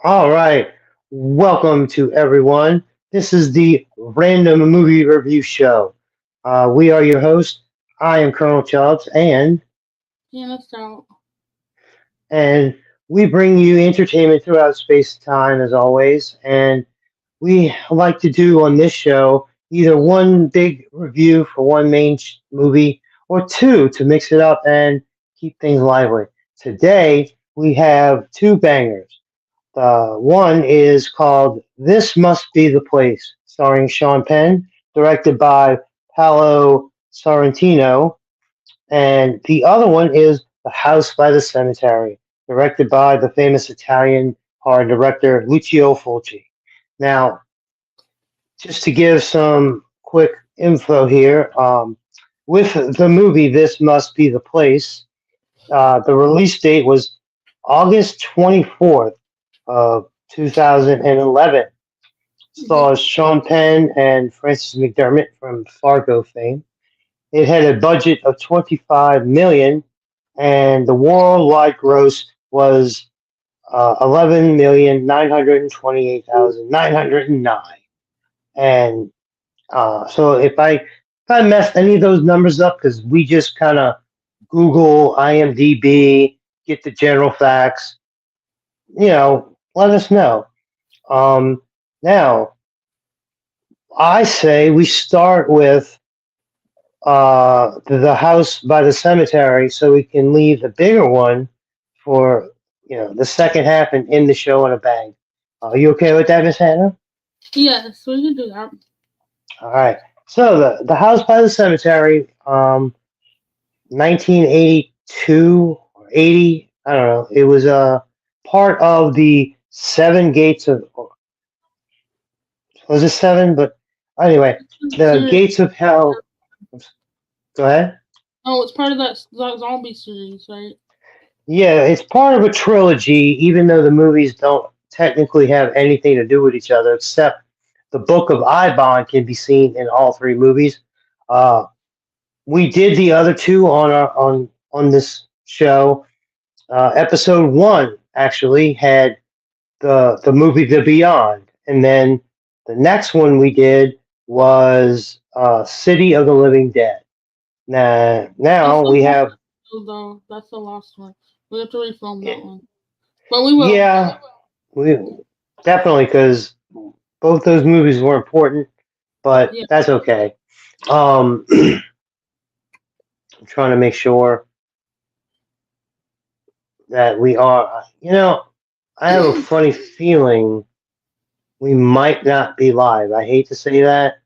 All right. Welcome to everyone. This is the Random Movie Review Show. We are your hosts. I am Colonel Chubbs, Yeah, that's out. and we bring you entertainment throughout space and time as always. And we like to do on this show either one big review for one main movie or two to mix it up and keep things lively. Today we have two bangers. One is called This Must Be the Place, starring Sean Penn, directed by Paolo Sorrentino. And the other one is The House by the Cemetery, directed by the famous Italian horror director Lucio Fulci. Now, just to give some quick info here, with the movie This Must Be the Place, the release date was August 24th of 2011. Mhm. Stars Sean Penn and Frances McDermott from Fargo fame. It had a budget of 25 million, and the worldwide gross was 11,928,909. And so if I messed any of those numbers up, because we just kind of Google IMDb, get the general facts, let us know. Um, Now, I say we start with the house by the cemetery, so we can leave the bigger one for the second half and end the show in a bang. Are you okay with that, Miss Hannah? Yes, we can do that. All right. So the house by the cemetery, 1982 or 80, I don't know. It was a part of the Seven Gates of, was it seven? But anyway, the Series. Gates of Hell. Go ahead. Oh, it's part of that zombie series, right? Yeah, it's part of a trilogy, even though the movies don't technically have anything to do with each other, except the Book of Ibon can be seen in all three movies. Uh, we did the other two on this show. Episode one actually had the movie The Beyond, and then the next one we did was City of the Living Dead. That's Now the we last have episode, though. That's the last one. We have to refilm that one. But we will. yeah, we definitely because both those movies were important, but Yeah. that's okay. I'm trying to make sure that we are. I have a funny feeling we might not be live. I hate to say that, It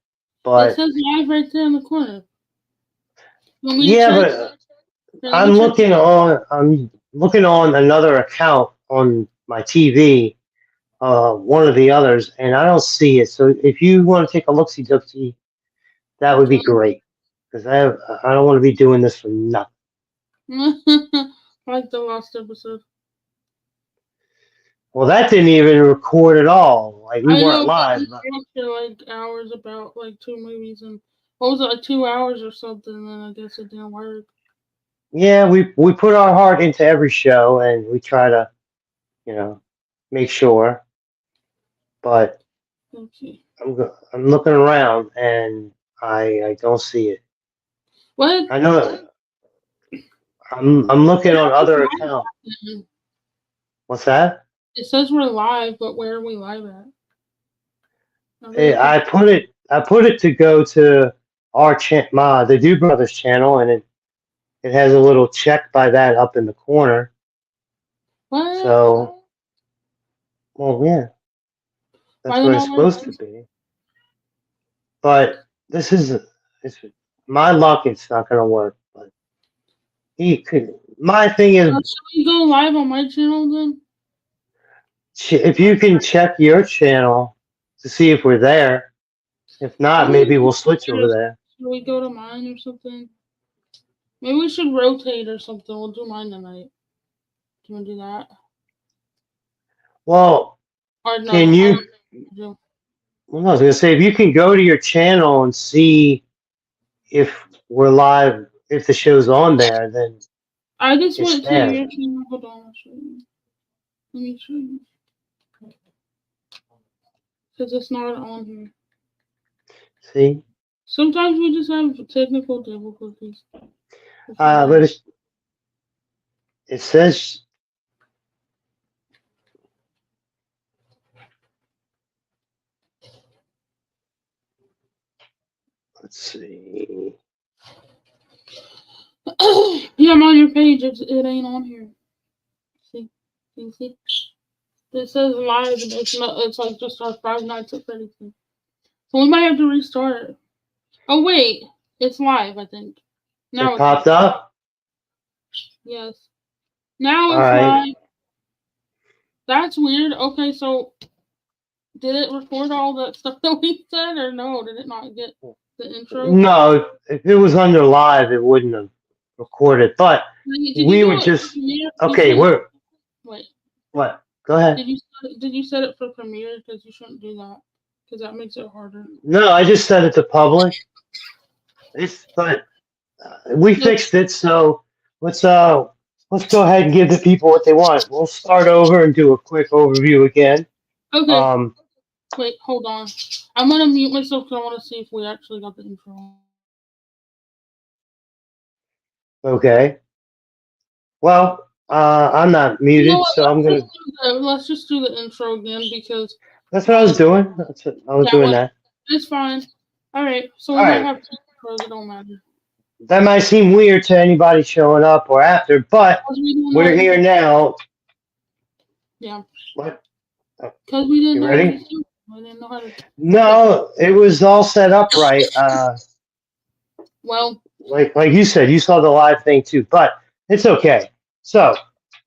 but says live right there in the corner. Want me to yeah, check? but Here, let me check. I'm looking on another account on my TV, one of the others, and I don't see it. So if you want to take a look see, that would be great because I don't want to be doing this for nothing. Like the last episode. Well, that didn't even record at all. Like we I weren't know, but we live. talked for like hours about like two movies and what was it, like 2 hours or something, and I guess it didn't work. Yeah, we put our heart into every show, and we try to you know make sure. But Okay. I'm looking around, and I don't see it. What? I know I'm looking on other accounts. What's that? It says we're live, but where are we live at? I really can't. I put it to go to our the Do Brothers channel, and it has a little check by that up in the corner. What? So, well, yeah, Why that's did where I it's not supposed to be. But this is it's my luck. It's not going to work. But he could. My thing is, should we go live on my channel then? if you can check your channel to see if we're there. If not, maybe we'll switch over there. Should we go to mine or something? Maybe we should rotate or something. We'll do mine tonight. Do you want to do that? Well, Or can no? I you? don't think we do. Well, I was going to say if you can go to your channel and see if we're live, if the show's on there, then I just it's went to there. your channel. Hold on, I'll show you. Let me show you. because it's not on here. See, Sometimes we just have technical difficulties. but it says. Let's see. Yeah, I'm on your page. It ain't on here. See? Can you see? It says live, and it's not. It's like just our Five Nights at Freddy's thing. So we might have to restart it. Oh wait, it's live. I think now It popped up. Yes, now All it's right. live. That's weird. Okay, so did it record all that stuff that we said, or no? Did it not get the intro? No, if it was under live, it wouldn't have recorded. But Did we you were do it just for Premiere? okay. We're Wait. what? Go ahead. Did you set it for Premiere? Because you shouldn't do that. Because that makes it harder. No, I just set it to public. But we fixed it, so let's go ahead and give the people what they want. We'll start over and do a quick overview again. Okay. Wait, hold on. I'm gonna mute myself because I want to see if we actually got the intro. Okay. Well, I'm not muted, so I'm gonna. Let's just do the intro again because That's what I was doing. I was doing that. It's fine. All right. So we might have two intros. It don't matter. That might seem weird to anybody showing up or after, but we're here now. Yeah. What? Because we didn't You know ready? I didn't know how to. No, it was all set up right. Well, like you said, you saw the live thing too, but it's okay. So,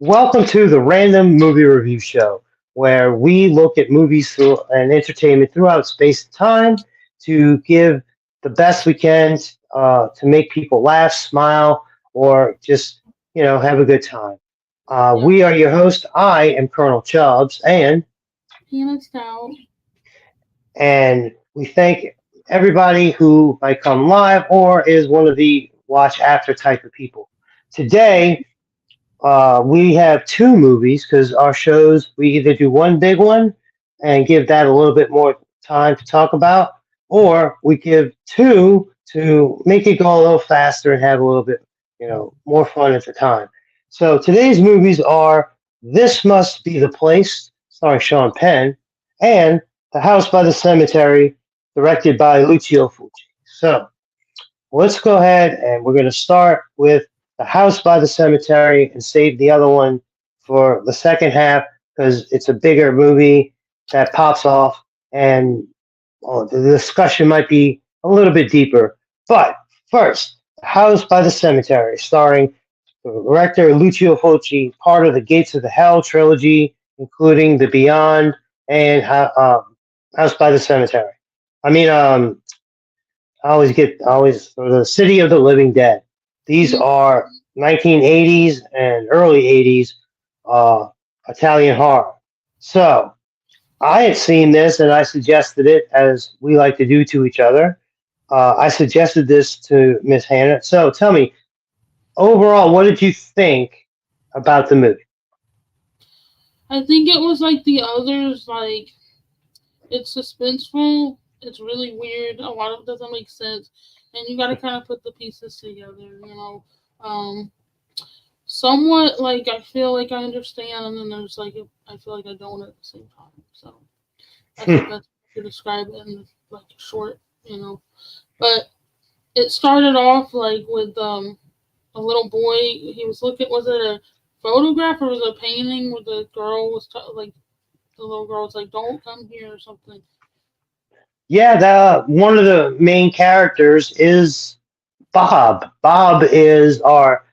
welcome to the Random Movie Review Show, where we look at movies and entertainment throughout space and time to give the best we can to make people laugh, smile, or just have a good time. We are your host. I am Colonel Chubbs, and Hannah Stout. And we thank everybody who might come live or is one of the watch after type of people. Today, we have two movies because our shows, we either do one big one and give that a little bit more time to talk about, or we give two to make it go a little faster and have a little bit, more fun at the time. So today's movies are This Must Be the Place, starring Sean Penn, and The House by the Cemetery, directed by Lucio Fulci. So let's go ahead and we're going to start with The House by the Cemetery and save the other one for the second half because it's a bigger movie that pops off and the discussion might be a little bit deeper. But first, The House by the Cemetery, starring the director Lucio Fulci, part of the Gates of the Hell trilogy, including The Beyond and House by the Cemetery. I always the City of the Living Dead. These are 1980s and early 80s Italian horror. So I had seen this and I suggested it, as we like to do to each other. I suggested this to Miss Hannah. So tell me, overall, what did you think about the movie? I think it was like the others, like it's suspenseful. It's really weird. A lot of it doesn't make sense, and you got to kind of put the pieces together. Somewhat like I feel like I understand, and then there's like I feel like I don't at the same time. So I think that's to describe it in like short, But it started off like with a little boy. He was looking. Was it a photograph or was it a painting where the girl was like the little girl was like, "Don't come here" or something. Yeah, one of the main characters is Bob. Bob is our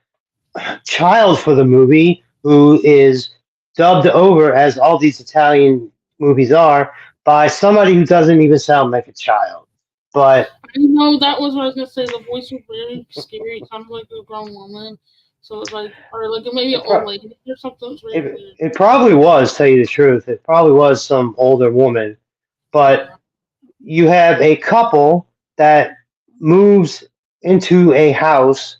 child for the movie, who is dubbed over, as all these Italian movies are, by somebody who doesn't even sound like a child. But I know that was what I was gonna say. The voice was very scary. It sounded like a grown woman. So it's like, or like maybe an old lady or something. It probably was, tell you the truth. It probably was some older woman. But you have a couple that moves into a house.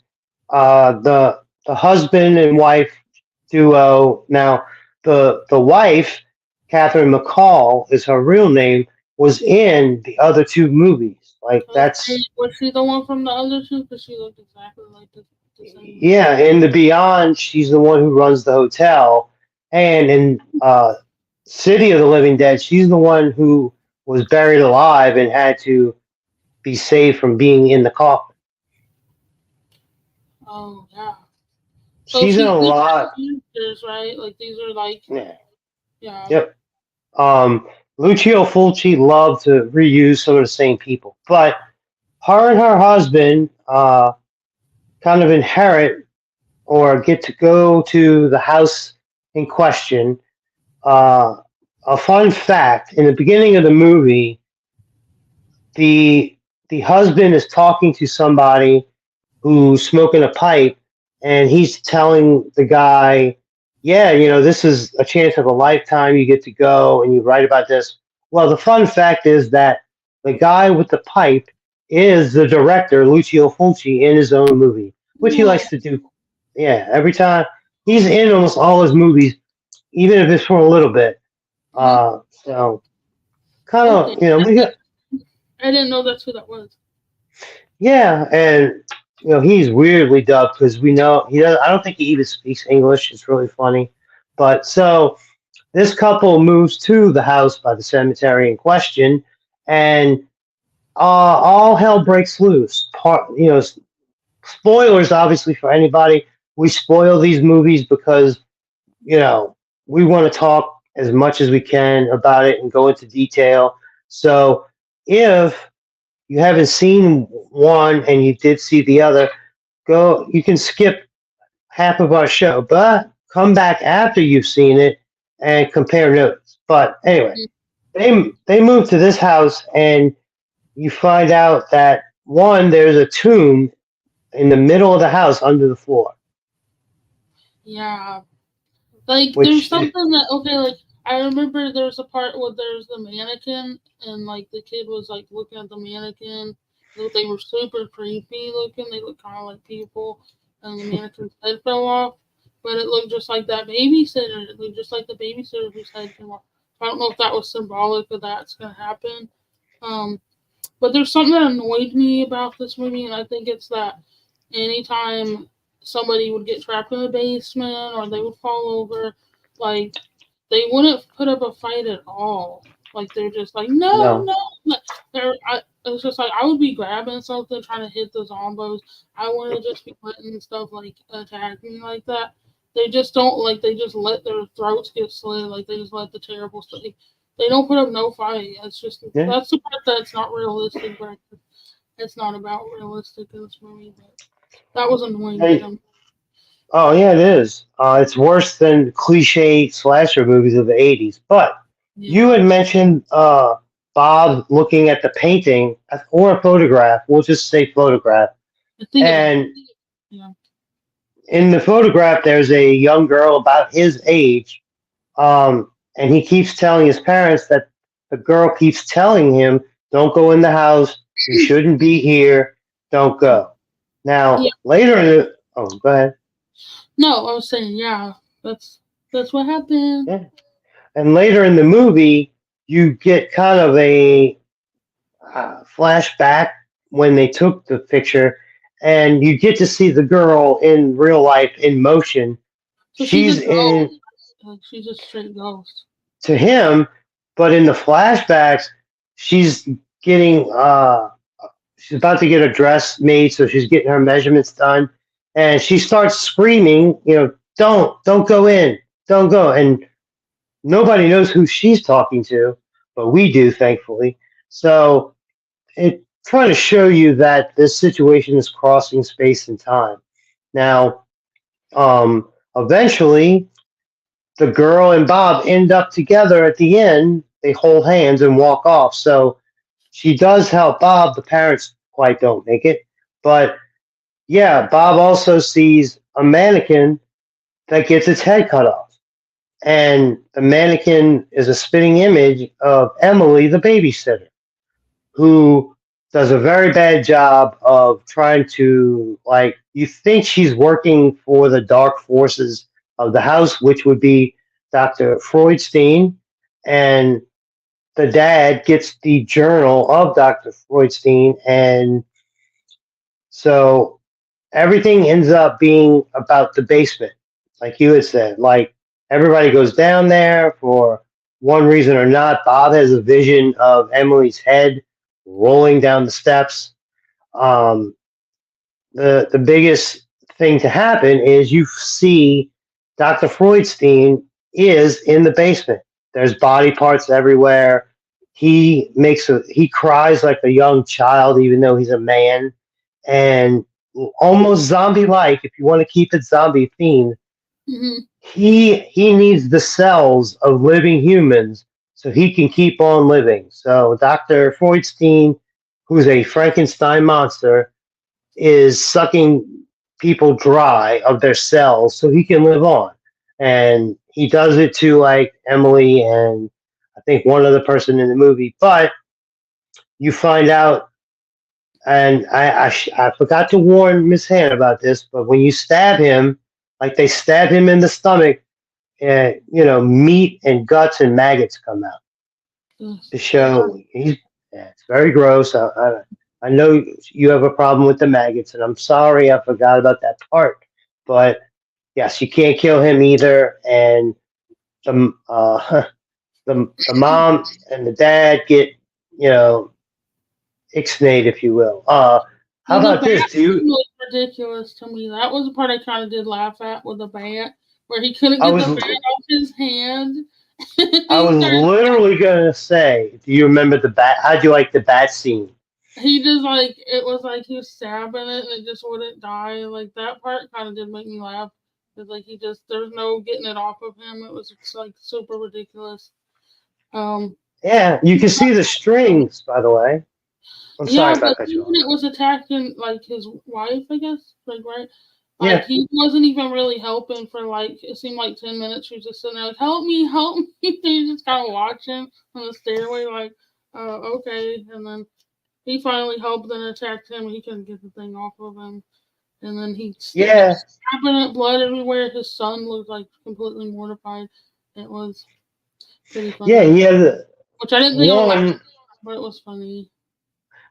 The husband and wife duo. Now, the wife, Catherine McCall, is her real name, was in the other two movies. Like Okay, that's was she the one from the other two? Because she looked exactly like the same. yeah. In the Beyond, she's the one who runs the hotel, and in City of the Living Dead, she's the one who was buried alive and had to be saved from being in the coffin. Oh yeah. So She's in she's a these lot. are characters, right? Like these are like Yeah. yeah. Yep. Lucio Fulci loved to reuse some of the same people, but her and her husband kind of inherit or get to go to the house in question. Uh, a fun fact: in the beginning of the movie, the the husband is talking to somebody who's smoking a pipe, and he's telling the guy, "Yeah, this is a chance of a lifetime. You get to go, and you write about this." Well, the fun fact is that the guy with the pipe is the director, Lucio Fulci, in his own movie, which he No. likes to do. Yeah, every time he's in almost all his movies, even if it's for a little bit. Mhm. So kind Okay. of, we got I didn't know that's who that was. yeah, and he's weirdly dubbed because we know he does. I don't think he even speaks English. It's really funny, but so this couple moves to the house by the cemetery in question, and all hell breaks loose. Spoilers obviously for anybody. We spoil these movies because you know we want to talk as much as we can about it and go into detail. So if you haven't seen one and you did see the other, you can skip half of our show, but come back after you've seen it and compare notes. But anyway, Mhm. they move to this house and you find out that one, there's a tomb in the middle of the house under the floor, Yeah. Like there's which is something that okay, like I remember there's a part where there's the mannequin and like the kid was like looking at the mannequin. They were super creepy looking. They looked kind of like people, and the mannequin's head fell off. But it looked just like that babysitter. It looked just like the babysitter whose head came off. I don't know if that was symbolic of that's gonna happen. Um, but there's something that annoyed me about this movie, and I think it's that anytime somebody would get trapped in a basement or they would fall over, like they wouldn't put up a fight at all. Like they're just like no, no, no. Like, it's just like I would be grabbing something trying to hit the zombos. I want to just be letting stuff like attack me like that. They just don't like. They just let their throats get slit. Like they just let the terrible stuff. They don't put up no fight. It's just yeah, that's the part that's not realistic, but it's not about realistic in this movie. But that was annoying to hey, them. oh yeah, it is. It's worse than cliche slasher movies of the '80s. But you Yeah, had mentioned Bob looking at the painting or a photograph. We'll just say photograph. I think it was. And Yeah, in the photograph, there's a young girl about his age, and he keeps telling his parents that the girl keeps telling him, "Don't go in the house. You shouldn't be here. Don't go." yeah. Now later in the go ahead. No, I was saying, yeah. That's what happened. Yeah. And later in the movie, you get kind of a flashback when they took the picture, and you get to see the girl in real life in motion. So she's She's a ghost. in Like she's a straight ghost. to him, but in the flashbacks, she's getting she's about to get a dress made, so she's getting her measurements done, and she starts screaming, don't go in, don't go, and nobody knows who she's talking to, but we do, thankfully. So it trying to show you that this situation is crossing space and time. Now, eventually, the girl and Bob end up together at the end. They hold hands and walk off. So she does help Bob. The parents quite don't make it. But yeah, Bob also sees a mannequin that gets its head cut off. And the mannequin is a spitting image of Emily, the babysitter, who does a very bad job of trying to, like, you think she's working for the dark forces of the house, which would be Dr. Freudstein and the dad gets the journal of Dr. Freudstein, and so everything ends up being about the basement, like you had said. Like everybody goes down there for one reason or not. Bob has a vision of Emily's head rolling down the steps. Um, the biggest thing to happen is you see Dr. Freudstein is in the basement. There's body parts everywhere. He cries like a young child, even though he's a man, and almost zombie like. If you want to keep it zombie themed, Hmm. he needs the cells of living humans so he can keep on living. So Dr. Freudstein, who's a Frankenstein monster, is sucking people dry of their cells so he can live on. And he does it to like Emily and I think one other person in the movie. But you find out, and I forgot to warn Miss Han about this, but when you stab him, like they stab him in the stomach, meat and guts and maggots come out to show he's. Yeah, it's very gross. I know you have a problem with the maggots, and I'm sorry I forgot about that part. But yes, you can't kill him either. And the the mom and the dad get you know ixnayed, if you will. How Well, the about this? bat was ridiculous to me. That was the part I kind of did laugh at with the bat, where he couldn't I get was the bat off his hand. I he was started, literally gonna say, do you remember the bat? How'd you like the bat scene? he just like it was like he was stabbing it and it just wouldn't die. Like that part kind of did make me laugh. Cause like he just there's no getting it off of him. It was just, like super ridiculous. Um, Yeah, you can see the strings, by the way. I'm sorry yeah, if I but cut you even off. it was attacking like his wife, I guess. Like right, like Yeah, he wasn't even really helping for like it seemed like 10 minutes. She was just sitting there like, "Help me, help me!" He just kind of watching on the stairway, like, "Okay." And then he finally helped and attacked him. He couldn't get the thing off of him, and then he kept yeah, stabbing it, blood everywhere. His son looked like completely mortified. It was pretty yeah. funny, He had which I didn't think I would laugh, one. but it was funny.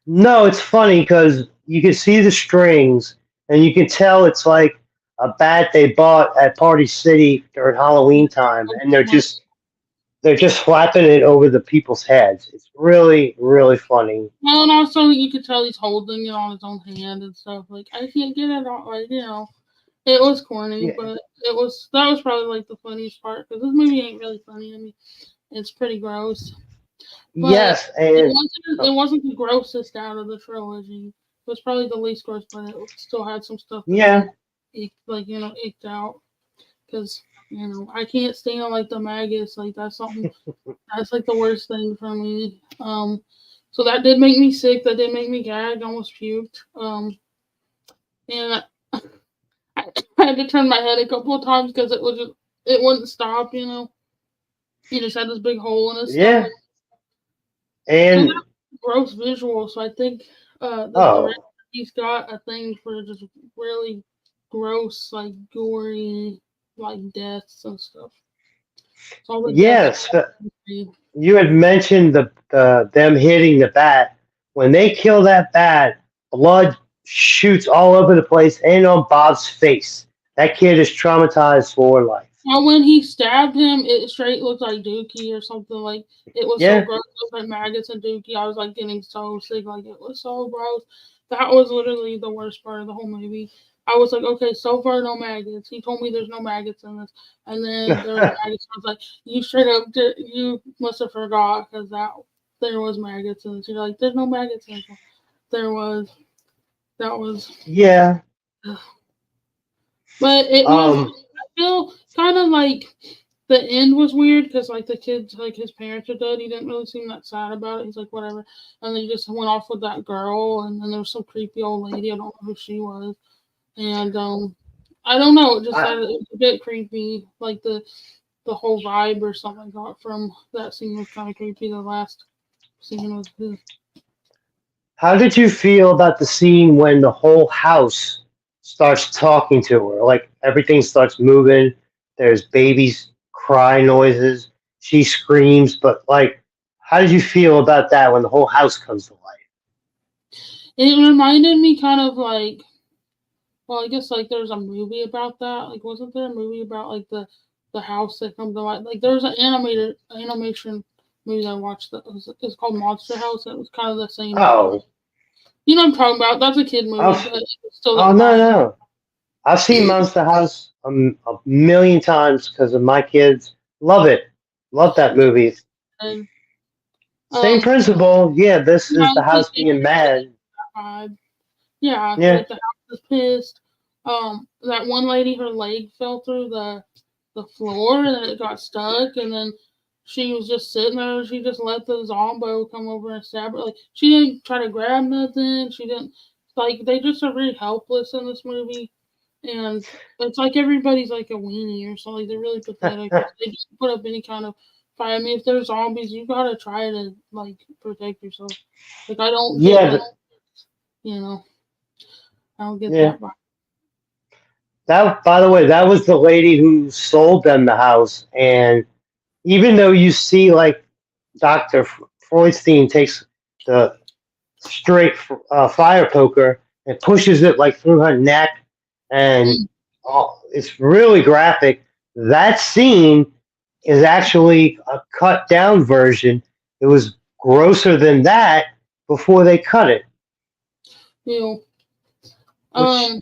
No, it's funny because you can see the strings, and you can tell it's like a bat they bought at Party City during Halloween time, and they're just flapping it over the people's heads. It's really, really funny. Well, and also you could tell he's holding it on his own hand and stuff. Like I can't get it on. Like it was corny, Yeah. but that was probably like the funniest part because this movie ain't really funny. I mean, it's pretty gross, but Yes, and it wasn't the grossest out of the trilogy. It was probably the least gross, but it still had some stuff that yeah, made it like icked out because I can't stand like the maggots. Like that's something that's like the worst thing for me. So that did make me sick. That did make me gag. Almost puked. And I had to turn my head a couple of times because it wouldn't stop. He just had this big hole in his yeah, stomach. And and that's gross visual. So I think the oh, director he's got a thing for just really gross, like gory, like deaths and stuff. So all the deaths. yes. You had mentioned them hitting the bat. When they kill that bat, blood shoots all over the place and on Bob's face. That kid is traumatized for life. Well, when he stabbed him, it straight looked like Dookie or something. Like it was so Yeah, gross. It was like maggots and Dookie. I was like getting so sick. Like it was so gross. That was literally the worst part of the whole movie. I was like, okay, so far no maggots. He told me there's no maggots in this, and then there were maggots. I was like, you straight up, you must have forgot because there was maggots in this. You're like, there's no maggots in this. There was. That was. yeah. But it was. Um, I feel kind of like the end was weird because like the kids, like his parents are dead. He didn't really seem that sad about it. He's like whatever, and then he just went off with that girl, and then there was some creepy old lady. I don't know who she was, and I don't know. It just I, it was a bit creepy. Like the whole vibe or something I got from that scene was kind of creepy. The last scene was his. how did you feel about the scene when the whole house starts talking to her? Like everything starts moving. There's babies cry noises. She screams, but like how did you feel about that when the whole house comes to life? It reminded me kind of like, well, I guess like there's a movie about that. Like, wasn't there a movie about like the house that comes to life? Like, there was an animation movie that I watched that it's called Monster House. It was kind of the same. Oh, You know what I'm talking about? That's a kid movie, I've, but it's still oh that no, vibe. no. I've seen Monster House a million times because of my kids. Love it. Love that movie. And Same principle. Yeah, this yeah, is the it's like house being mad. vibe. Yeah, Yeah. like the house is pissed. That one lady, her leg fell through the floor and it got stuck, and then she was just sitting there. She just let the zombo come over and stab her. Like she didn't try to grab nothing. She didn't like. They just are very helpless in this movie, and it's like everybody's like a weenie or something. They're really pathetic. They just put up any kind of fight. I mean, if there's zombies, you gotta try to like protect yourself. Like I don't get Yeah, like you know. I don't get yeah. that vibe. That, by the way, that was the lady who sold them the house. And even though you see, like, Dr. Freudstein takes the straight fire poker and pushes it, like, through her neck, and Mm, it's really graphic. That scene is actually a cut down version. It was grosser than that before they cut it, you know, which um,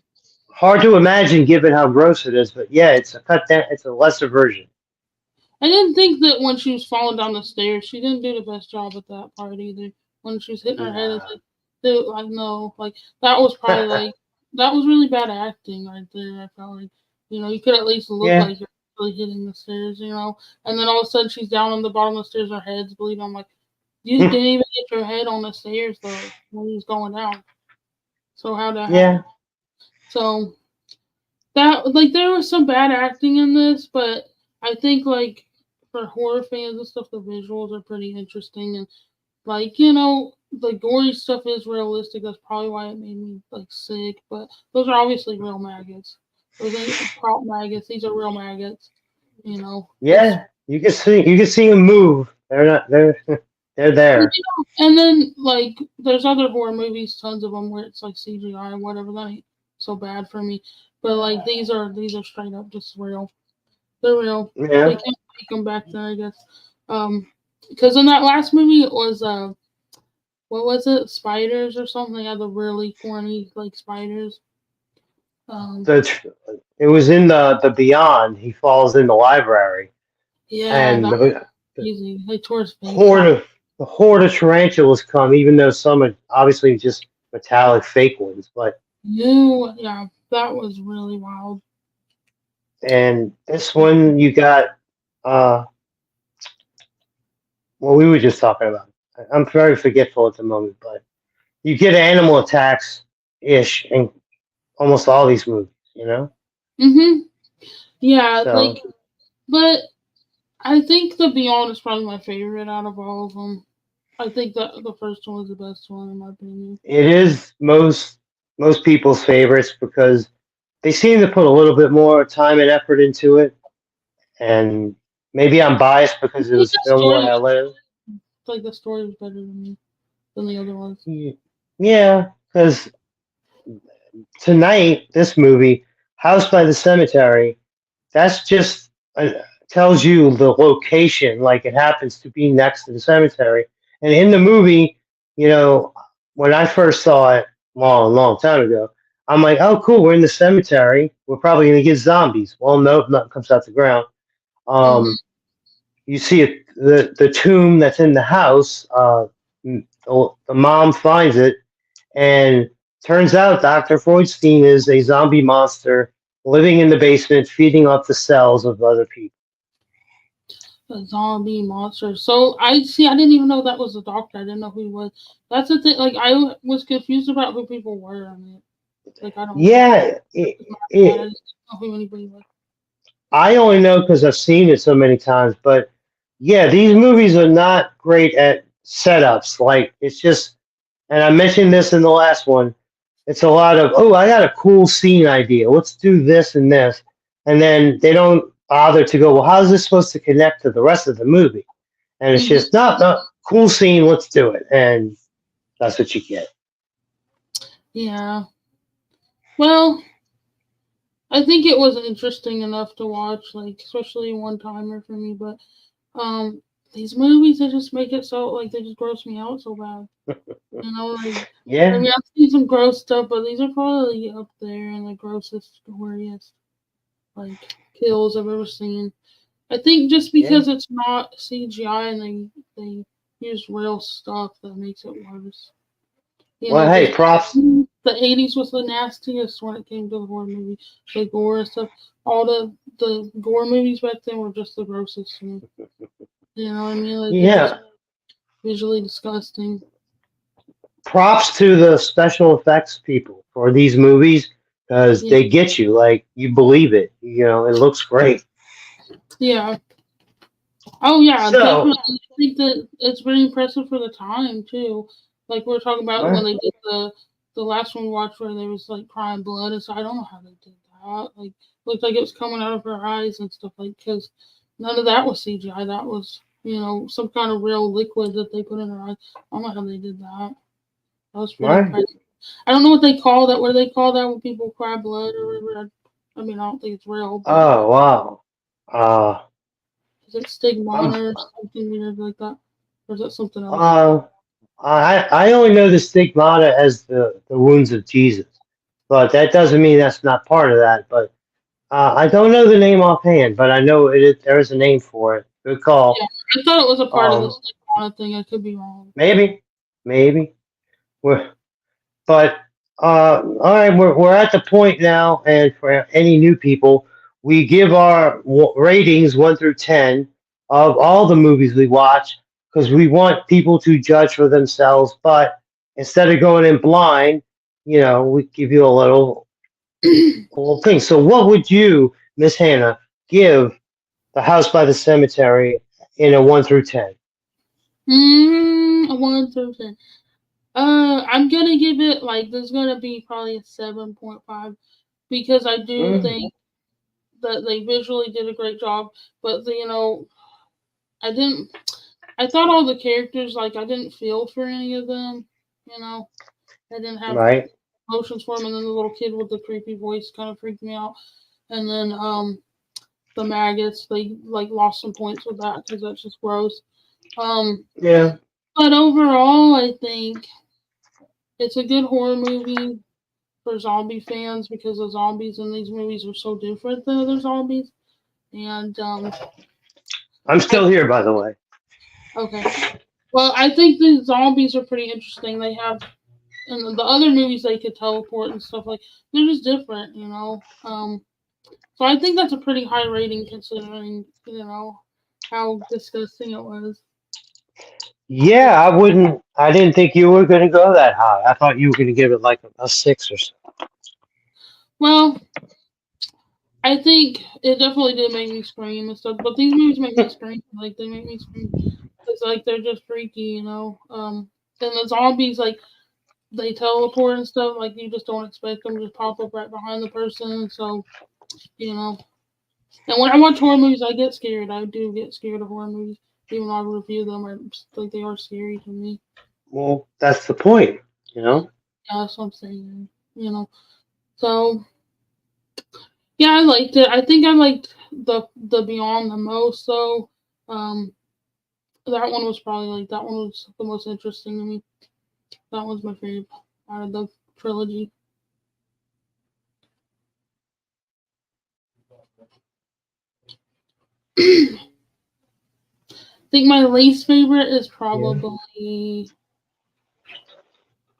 hard to imagine given how gross it is, but yeah, it's a cut down. It's a lesser version. I didn't think that when she was falling down the stairs, she didn't do the best job at that part either. When she was hitting her head, it's Nah. like, dude, like no, like that was probably like that was really bad acting right there. I felt like, you could at least look Yeah. like you're really hitting the stairs, and then all of a sudden she's down on the bottom of the stairs, her head's bleeding. I'm like, you didn't even hit your head on the stairs though when he was going down. So how'd that Yeah. happen? So that like there was some bad acting in this, but I think like for horror fans and stuff, the visuals are pretty interesting and like the gory stuff is realistic. That's probably why it made me like sick. But those are obviously real maggots. Those ain't prop maggots. These are real maggots. It's Yeah. You can see them move. They're not. They're there. and then like there's other horror movies, tons of them where it's like CGI or whatever. That ain't so bad for me. But like these are straight up just real. They're real. They Yeah. can't take them back then, I guess. Because in that last movie, it was what was it? Spiders or something. They had the really corny like spiders. Um, The it was in the Beyond. He falls in the library, yeah, and that was the easy. They tore his face horde off. of the horde of tarantulas come. Even though some are obviously just metallic fake ones, but Yeah, that was really wild. and this one you got. Uh, well, we were just talking about. I'm very forgetful at the moment, but you get animal attacks ish in almost all these movies. Mhm. Yeah, So like, but I think the Beyond is probably my favorite out of all of them. I think that the first one was the best one in my opinion. it is most people's favorites because they seem to put a little bit more time and effort into it. And maybe I'm biased because it Like was the filmed story where I was live. like the story was better than the other ones. Yeah, because tonight, this movie, House by the Cemetery, that's just tells you the location, like it happens to be next to the cemetery. And in the movie, you know, when I first saw it, long, long time ago, I'm like, oh, cool, we're in the cemetery. We're probably gonna get zombies. Well, nope, nothing comes out the ground. Mhm. You see the tomb that's in the house. The mom finds it, and turns out Dr. Freudstein is a zombie monster living in the basement, feeding off the cells of other people. A zombie monster. So I see. I didn't even know that was the doctor. I didn't know who he was. That's the thing. Like I was confused about who people were. I mean, like I don't know. Yeah, I didn't know who anybody was. I only know because I've seen it so many times, but yeah, these movies are not great at setups. Like, it's just, and I mentioned this in the last one, it's a lot of, oh, I got a cool scene idea. Let's do this and this. And then they don't bother to go, well, how is this supposed to connect to the rest of the movie? And it's Mhm. just, no, no, cool scene, let's do it, and that's what you get. Yeah. Well, I think it was interesting enough to watch, like especially one timer for me. But these movies they just make it so like they just gross me out so bad. You know, like I Yeah, mean I've seen some gross stuff, but these are probably up there in the grossest, goriest like kills I've ever seen. I think just yeah. because it's not CGI and they use real stuff that makes it worse. You Well, know, hey, because props. the 80s was the nastiest when it came to the horror movie. The gore and stuff. All the gore movies back then were just the grossest to me. You know what I mean? Like they're just Yeah, visually disgusting. props to the special effects people for these movies because Yeah. they get you. Like you believe it. You know, it looks great. Yeah. Oh yeah, So, definitely. I think that it's very impressive for the time too. Like we were talking about when uh, they did the last one we watched where they was like crying blood and so I don't know how they did that. Like looked like it was coming out of her eyes and stuff like because none of that was CGI. That was some kind of real liquid that they put in her eyes. I don't know how they did that. That was pretty right? impressive. I don't know what they call that. What do they call that when people cry blood or whatever? I mean, I don't think it's real, but Oh wow. Uh, is it I'm stigmata or something weird like that? Or is that something else? uh, I only know the stigmata as the wounds of Jesus, but that doesn't mean that's not part of that. But I don't know the name offhand, but I know there is a name for it. Good call. Yeah, I thought it was a part of the Um, stigmata thing. I could be wrong. maybe, maybe. We're, but all right, we're at the point now, and for any new people, we give our ratings 1 through 10 of all the movies we watch because we want people to judge for themselves. But instead of going in blind, we give you a little thing. So, what would you, Miss Hannah, give The House by the Cemetery in a 1 through 10? A 1 through 10. I'm gonna give it like there's gonna be probably a 7.5 because I do Mm, think that they visually did a great job, but I didn't. I thought all the characters like I didn't feel for any of them. You know, I didn't have right? emotions for them, and then the little kid with the creepy voice kind of freaked me out, and then the maggots they like lost some points with that because that's just gross. Um, Yeah. but overall, I think it's a good horror movie for zombie fans because the zombies in these movies are so different than other zombies. And I'm I still here, by the way. okay, well, I think the zombies are pretty interesting. They have in the other movies they could teleport and stuff like they're just different, you know. So I think that's a pretty high rating considering how disgusting it was. Yeah, I didn't think you were going to go that high. I thought you were going to give it like a 6 or so. Well, I think it definitely did make me scream and stuff, but these movies make me scream. Like they make me scream. It's like they're just freaky, you know. And the zombies like they teleport and stuff. Like you just don't expect them to just pop up right behind the person. So you know. And when I watch horror movies, I get scared. I do get scared of horror movies, even though I review them. Like they are scary to me. Well, that's the point, you know? Yeah, that's what I'm saying. You know. So yeah, I liked it. I think I liked the Beyond the most. So um, that one was probably like that one was the most interesting to me. That was my favorite out of the trilogy. I think my least favorite is Yeah. probably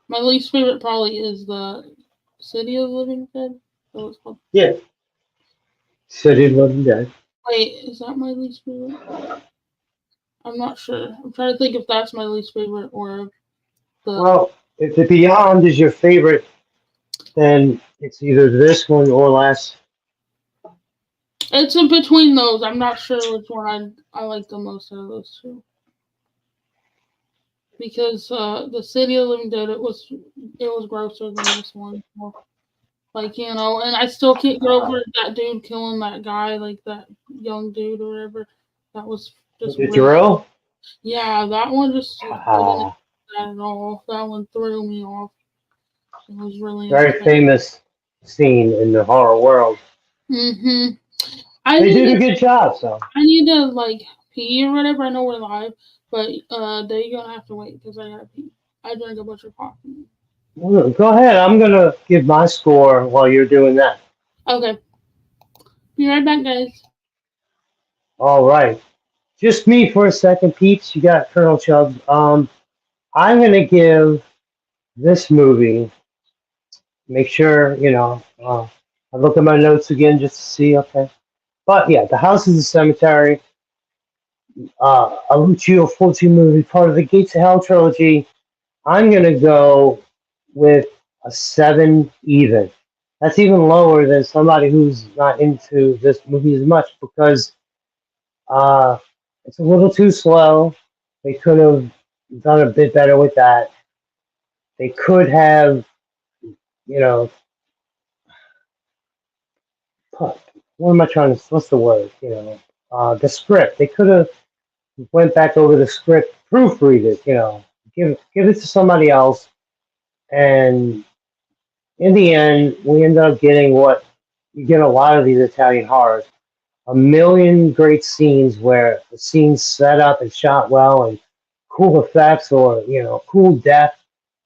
my least favorite probably is the City of Living Dead. So it's called. Yeah. City of Living Dead. Wait, is that my least favorite? I'm not sure. I'm trying to think if that's my least favorite or the. Well, if the Beyond is your favorite, then it's either this one or last. It's in between those. I'm not sure which one I like the most out of those two. Because the City of Living Dead it was grosser than this one. Like and I still can't get over that dude killing that guy, like that young dude or whatever. That was just The real. drill? Yeah, that one just I didn't Ah, that at all. That one threw me off. It was really very unexpected. famous scene in the horror world. Mm-hmm. I They did need a to good job, so. I need to like pee or whatever. I know we're live, but they're gonna have to wait because I gotta pee. I drank a bunch of coffee. Go ahead. I'm gonna give my score while you're doing that. Okay, be right back, guys. All right. Just me for a second, peeps. You got Colonel Chubbs. I'm gonna give this movie. Make sure I look at my notes again just to see. Okay, but yeah, The House is a Cemetery. A Lucio Fulci movie, part of the Gates of Hell trilogy. I'm gonna go with a 7 even. That's even lower than somebody who's not into this movie as much because uh, it's a little too slow. They could have done a bit better with that. They could have, you know, put, what am I trying to? What's the word? The script. They could have went back over the script, proofread it. Give it to somebody else, and in the end, we end up getting what you get a lot of these Italian horrors. A million great scenes where the scene's set up and shot well and cool effects or, cool death,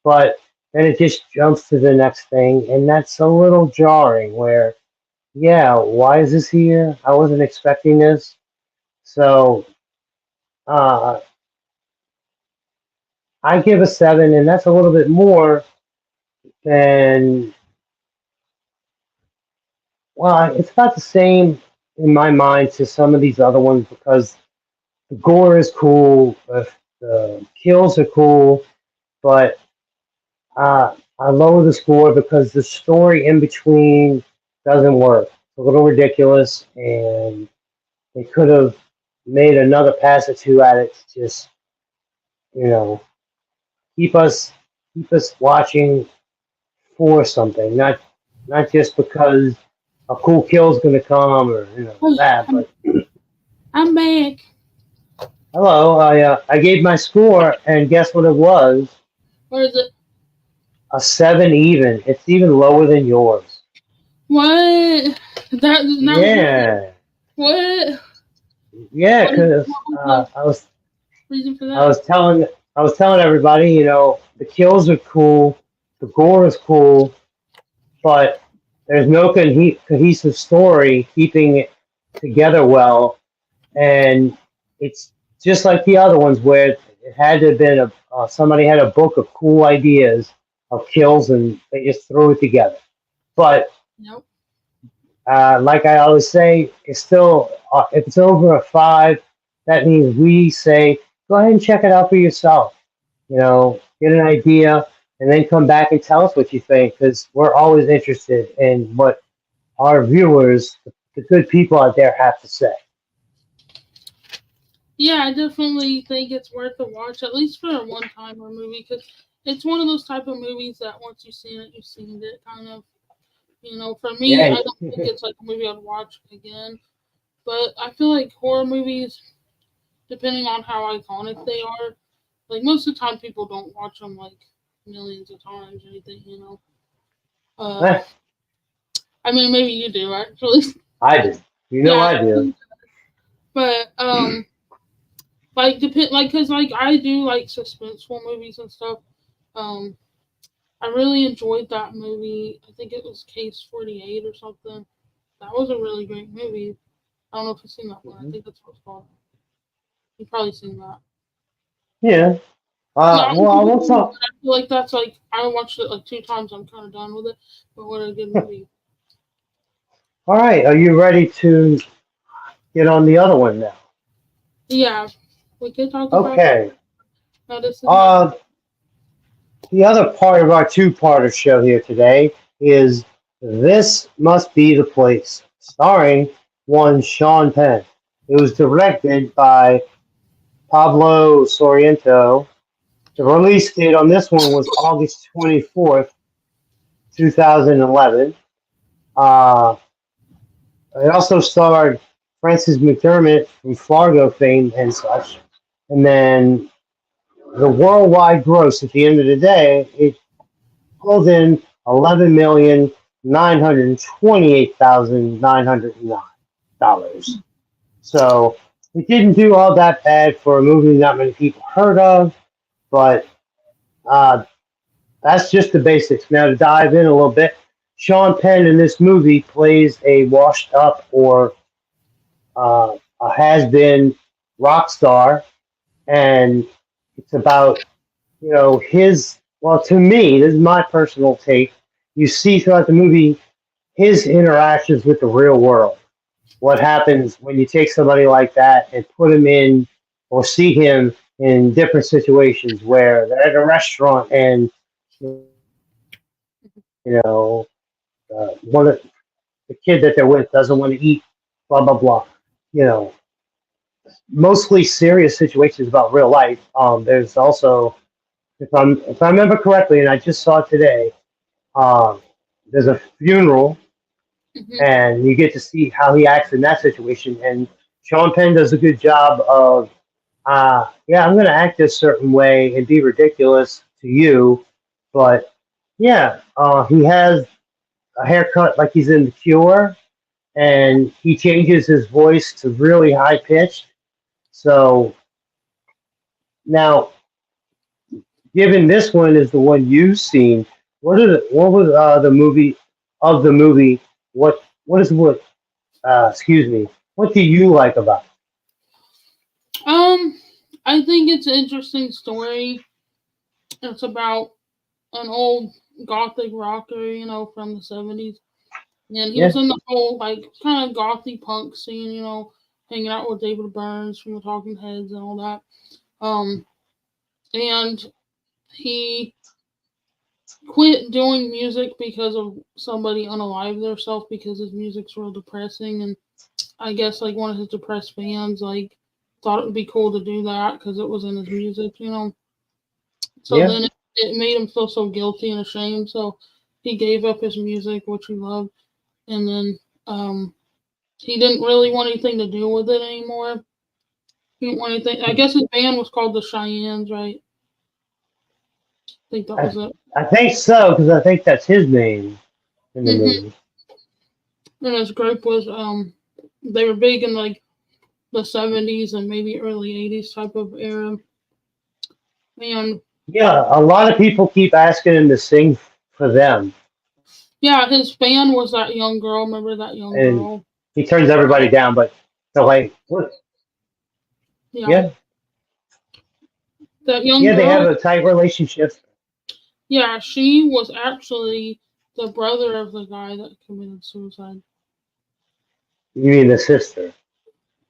but then it just jumps to the next thing and that's a little jarring where, yeah, why is this here? I wasn't expecting this. So uh, I give a 7 and that's a little bit more than, well, it's about the same in my mind to some of these other ones because the gore is cool, the kills are cool, but I lower the score because the story in between doesn't work. It's a little ridiculous, and they could have made another pass or two at it to just, you know, keep us keep us watching for something, not just because a cool kill's going to come or Oh, that. But I'm back. hello, I gave my score, and guess what it was? Where is it? A 7 even. It's even lower than yours. What? That Yeah, what? yeah, What is because the I was reason for I that? was telling I was telling everybody, the kills are cool, the gore is cool, but there's no cohesive story keeping it together well, and it's just like the other ones where it had to have been somebody had a book of cool ideas of kills and they just threw it together. But Nope. like I always say, it's still if it's over a 5, that means we say go ahead and check it out for yourself. Get an idea, and then come back and tell us what you think because we're always interested in what our viewers, the good people out there, have to say. Yeah, I definitely think it's worth a watch, at least for a one-timer movie, because it's one of those type of movies that once you've seen it, you've seen it. Kind of, for me, Yeah, I don't think it's like a movie I'd watch again. But I feel like horror movies, depending on how iconic they are, like most of the time people don't watch them like millions of times or anything. Uh, I mean, maybe you do actually. I do. Yeah, I do. but because like I do like suspenseful movies and stuff. Um, I really enjoyed that movie. I think it was Case 48 or something. That was a really great movie. I don't know if you've seen that one. I Mhm. think that's what it's called. You've probably seen that. Yeah. Yeah, I Well, I won't feel talk. like that's like I watched it like 2 times. I'm kind of done with it, but what a good movie. All right. Are you ready to get on the other one now? Yeah, we could talk about that. Okay. Now this is my Uh, the other part of our two-parter show here today is This Must Be the Place, starring one Sean Penn. It was directed by Pablo Sorrento. The release date on this one was August 24th, 2011. Uh, it also starred Frances McDermott from Fargo fame and such. and then the worldwide gross at the end of the day, it pulled in 11,928,909 dollars. So it didn't do all that bad for a movie not many people heard of, but uh, that's just the basics. Now to dive in a little bit, Sean Penn in this movie plays a washed up or a has been rock star, and it's about his. Well, to me, this is my personal take. You see throughout the movie his interactions with the real world. What happens when you take somebody like that and put him in or see him in different situations where they're at a restaurant and you know one of the kid that they're with doesn't want to eat, blah blah blah. You know, mostly serious situations about real life. There's also, if I remember correctly, and I just saw it today, um, there's a funeral, Hmm. and you get to see how he acts in that situation. And Sean Penn does a good job of, yeah, I'm going to act this certain way and be ridiculous to you, but yeah, he has a haircut like he's in The Cure, and he changes his voice to really high pitched. So now, given this one is the one you've seen, what was the movie? What is what? Excuse me. What do you like about Um, I think it's an interesting story. It's about an old gothic rocker, from the 70s. And he was it? in the whole, like, kind of gothy punk scene, hanging out with David Burns from the Talking Heads and all that. And he quit doing music because of somebody unalived themselves because his music's real depressing. And I guess, like, one of his depressed fans, like, thought it would be cool to do that because it was in his music. So Yeah, then it made him feel so guilty and ashamed. So he gave up his music, which he loved. And then he didn't really want anything to do with it anymore. He didn't want anything. I guess his band was called the Cheyennes, right? I think that I was it. I think so because I think that's his name in the Hmm. movie. And his group was they were big in like the 70s and maybe early 80s type of era. And Yeah, a lot of people keep asking him to sing for them, yeah, his fan was that young girl. Remember that young and girl? he turns everybody down. But they're like, what? Yeah, Yeah, that young yeah, they have girl. a tight relationship. Yeah, she was actually the brother of the guy that committed suicide. You mean the sister?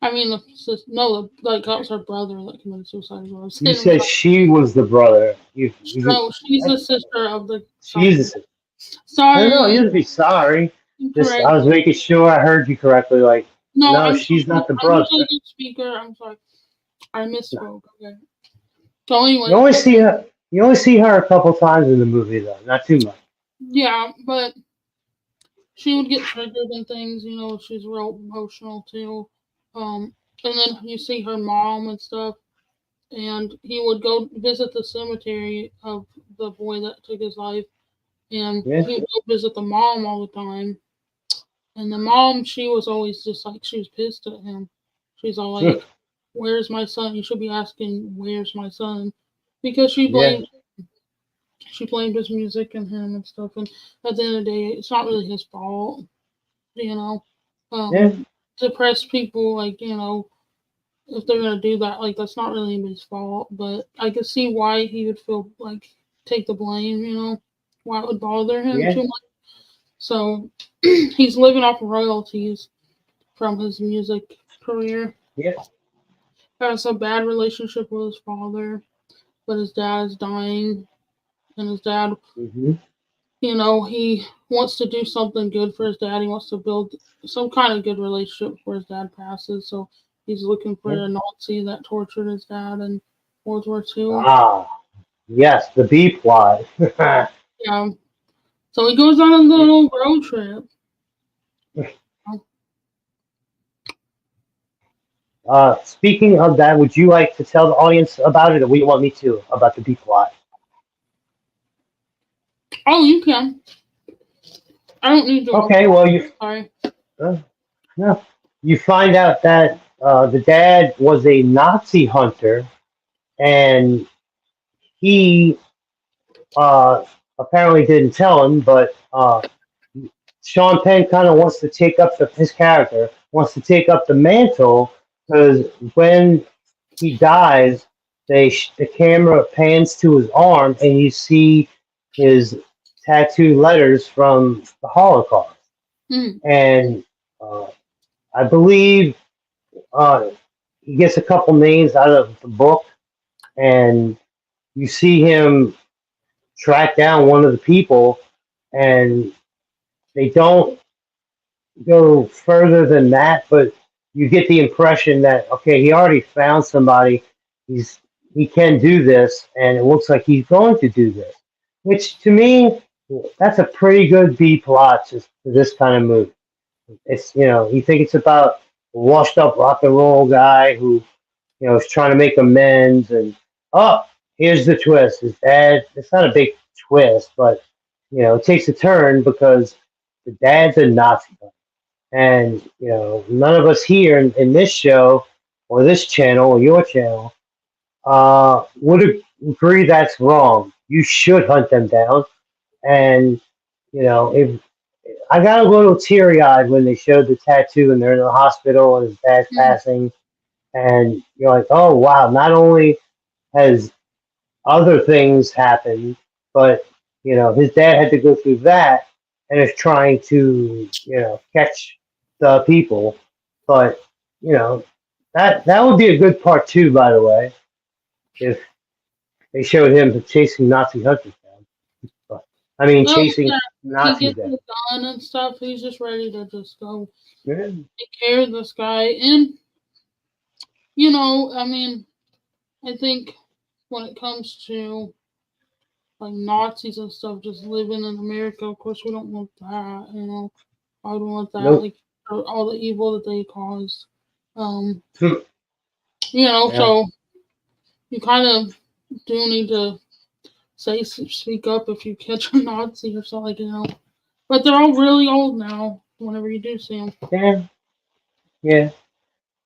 I mean, no, like that was her brother that committed suicide. Is what I'm You saying. I'm said sorry. she was the brother. No, she's the sister of the. Sorry, she's. No, you sorry, have to be sorry. Just I correct. was making sure I heard you correctly. Like, No, no, I'm she's sorry. not the I'm usually brother. a good speaker. I'm sorry. I No. misspoke. Okay. So You anyway, only see her. You only see her a couple times in the movie, though. Not too much. yeah, but she would get triggered and things. She's real emotional too. Um, and then you see her mom and stuff. And he would go visit the cemetery of the boy that took his life, and Yeah. he would go visit the mom all the time. And the mom, she was always just like she was pissed at him. She's all like, "Where's my son? You should be asking, where's my son?" Because Yeah. she blamed his music and him and stuff. And at the end of the day, it's not really his fault, you know. Yeah. Depressed people, like, if they're gonna do that, like that's not really anybody's fault. But I could see why he would feel like take the blame, why it would bother him Yeah. too much. So he's living off royalties from his music career. Yeah. Has a bad relationship with his father, but his dad is dying, and his dad, Hmm. he wants to do something good for his dad. He wants to build some kind of good relationship before his dad passes. So he's looking for Yeah. a Nazi that tortured his dad in World War II. Ah, yes, the B plot. Yeah. So he goes on a little road trip. Speaking of that, would you like to tell the audience about it, or would you want me to about the B plot? Oh, you can. I don't need to. Okay, well, you Sorry. uh, no, you find out that the dad was a Nazi hunter, and he apparently didn't tell him, but Sean Penn kind of wants to take up his character wants to take up the mantle because when he dies, the camera pans to his arm and you see his tattooed letters from the Holocaust, Mm. and uh, I believe uh, he gets a couple names out of the book, and you see him track down one of the people, and they don't go further than that, but you get the impression that okay, he already found somebody. He's he can do this, and it looks like he's going to do this. Which to me, that's a pretty good B plot just for this kind of movie. It's you think it's about a washed up rock and roll guy who is trying to make amends, and oh, here's the twist. His dad. It's not a big twist, but it takes a turn because the dad's a Nazi. And none of us here in this show or this channel or your channel would agree that's wrong. You should hunt them down. And if I got a little teary eyed when they showed the tattoo and they're in the hospital and his dad's passing, and you're like, oh wow! Not only has other things happened, but his dad had to go through that and is trying to catch the people. But that would be a good part too, by the way, if they showed him chasing Nazi hunters down. But, I mean, Oh, chasing yeah. He Nazis gets down. the gun and stuff. He's just ready to just go Yeah. take care of this guy. And, I mean, I think when it comes to like Nazis and stuff just living in America, of course, we don't want that. I don't want that, Nope. like, for all the evil that they caused. Um, Yeah. so you kind of do need to speak up if you catch a Nazi or something. But they're all really old now. Whenever you do see them, Yeah. Yeah.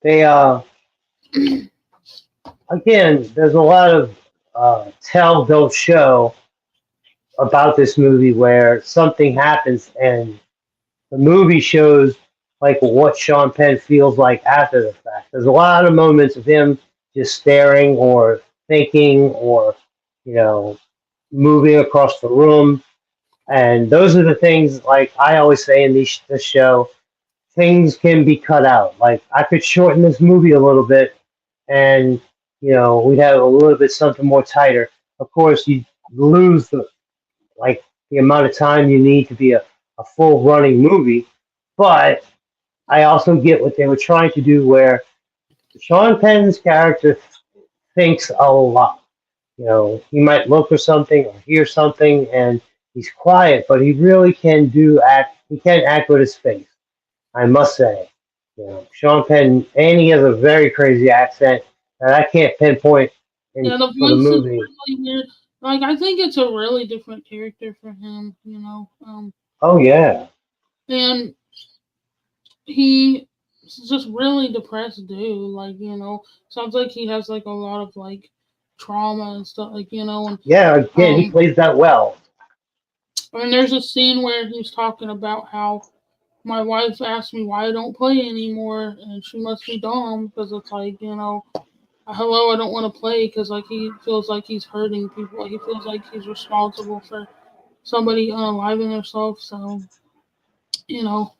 They again, there's a lot of tell don't show about this movie where something happens and the movie shows like what Sean Penn feels like after the fact. There's a lot of moments of him just staring or thinking or you know moving across the room, and those are the things like I always say in this show. Things can be cut out. Like I could shorten this movie a little bit, and we'd have a little bit something more tighter. Of course, you lose the amount of time you need to be a full running movie. But I also get what they were trying to do where Sean Penn's character thinks a lot. He might look for something or hear something and he's quiet, but he really he can act with his face, I must say. Sean Penn, and he has a very crazy accent that I can't pinpoint yeah, the for the voice is movie. really weird. Like I think it's a really different character for him. Oh yeah. And he's just really depressed dude. Sounds like he has like a lot of like trauma and stuff. And Yeah, again, he plays that well. and there's a scene where he's talking about how my wife asked me why I don't play anymore, and she must be dumb because it's like hello, I don't want to play because like he feels like he's hurting people. Like, he feels like he's responsible for somebody unaliving themselves. So you know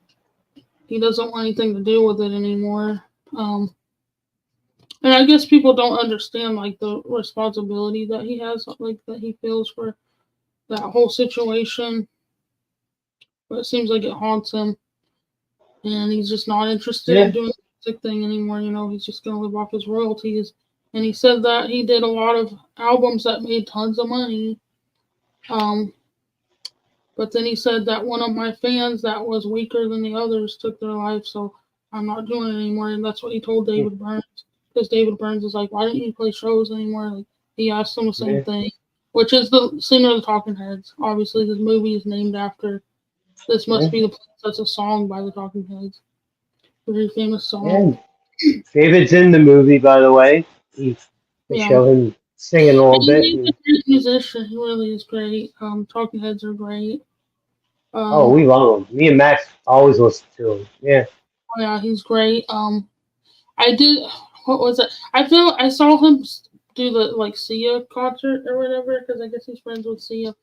he doesn't want anything to do with it anymore. And I guess people don't understand like the responsibility that he has, like that he feels for that whole situation. But it seems like it haunts him, and he's just not interested in doing the music thing anymore. He's just gonna live off his royalties. And he said that he did a lot of albums that made tons of money. But then he said that one of my fans that was weaker than the others took their life. So I'm not doing it anymore. And that's what he told David Burns. Because David Burns is like, why don't you play shows anymore? Like, he asked him the same thing, which is the singer of the Talking Heads. Obviously, this movie is named after This Must Be the Place. That's a song by the Talking Heads. Very famous song. Yeah. David's in the movie, by the way. They show him singing a little bit. He's a great musician. He really is great. Talking Heads are great. Oh, we love him. Me and Max always listen to him. Yeah. Oh yeah, he's great. I did. What was it? I saw him do the Sia concert or whatever because I guess he's friends with Sia.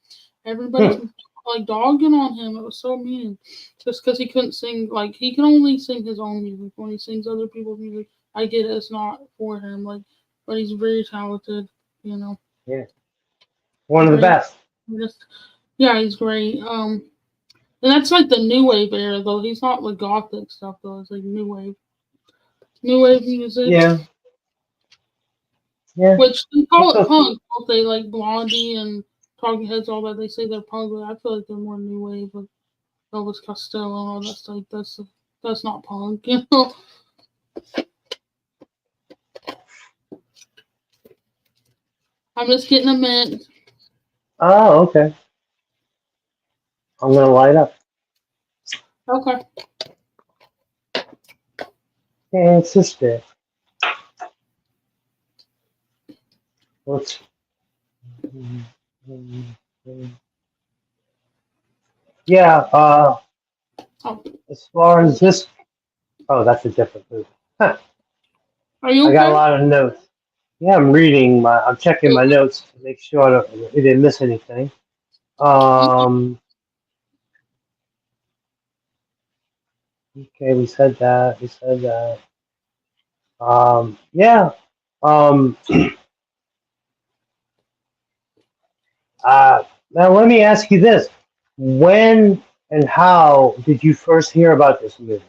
Everybody's like dogging on him. It was so mean, just because he couldn't sing. Like he can only sing his own music. When he sings other people's music, I get it. It's not for him. Like, but he's very talented. You know. Yeah. One of the best. Yeah, he's great. And that's like the new wave era though. He's not like gothic stuff though. It's like new wave music. Yeah. Yeah. Which they call it punk. Don't they like Blondie and Talking Heads, all that? They say they're punk, but I feel like they're more new wave, like Elvis Costello and all that stuff. That's not punk, you know. I'm just getting a mint. Oh, okay. I'm gonna light up. Okay. Yeah, it's just it. Let's. Yeah. As far as this. Oh, that's a different movie. Huh. Are you okay? I got a lot of notes. Yeah, I'm reading I'm checking my notes to make sure I didn't miss anything. Okay, we said that. Yeah. Now let me ask you this: when and how did you first hear about this movie?